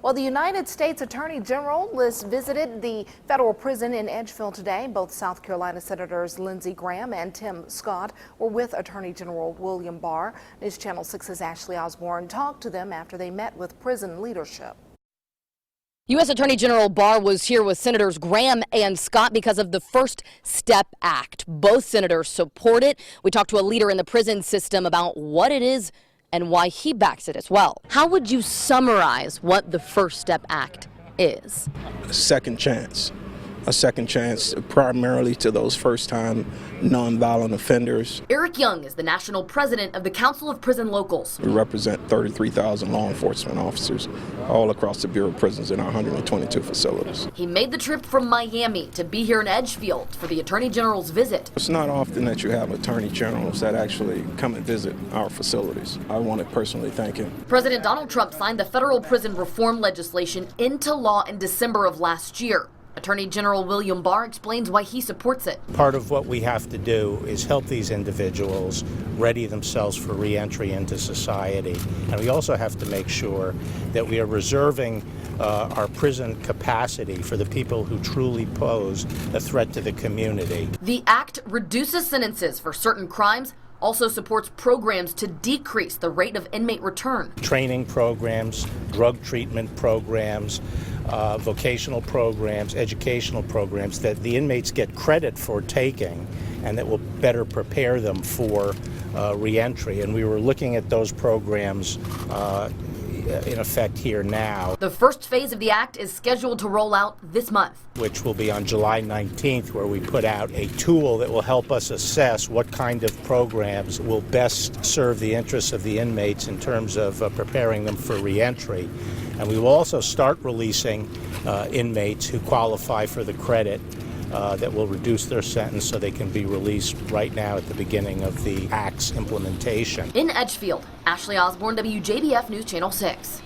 Well, the United States Attorney General visited the federal prison in Edgefield today. Both South Carolina Senators Lindsey Graham and Tim Scott were with Attorney General William Barr. News Channel 6's Ashley Osborne talked to them after they met with prison leadership. U.S. Attorney General Barr was here with Senators Graham and Scott because of the First Step Act. Both senators support it. We talked to a leader in the prison system about what it is and why he backs it as well. How would you summarize what the First Step Act is? A second chance primarily to those first-time nonviolent offenders. Eric Young is the national president of the Council of Prison Locals. We represent 33,000 law enforcement officers all across the Bureau of Prisons in our 122 facilities. He made the trip from Miami to be here in Edgefield for the Attorney General's visit. It's not often that you have attorney generals that actually come and visit our facilities. I want to personally thank him. President Donald Trump signed the federal prison reform legislation into law in December of last year. Attorney General William Barr explains why he supports it. Part of what we have to do is help these individuals ready themselves for re-entry into society. And we also have to make sure that we are reserving our prison capacity for the people who truly pose a threat to the community. The act reduces sentences for certain crimes, also supports programs to decrease the rate of inmate return. Training programs, drug treatment programs, vocational programs, educational programs that the inmates get credit for taking and that will better prepare them for re-entry. And we were looking at those programs in effect here now. The first phase of the act is scheduled to roll out this month, which will be on July 19th, where we put out a tool that will help us assess what kind of programs will best serve the interests of the inmates in terms of preparing them for re-entry. And we will also start releasing inmates who qualify for the credit that will reduce their sentence so they can be released right now at the beginning of the Act's implementation. In Edgefield, Ashley Osborne, WJBF News Channel 6.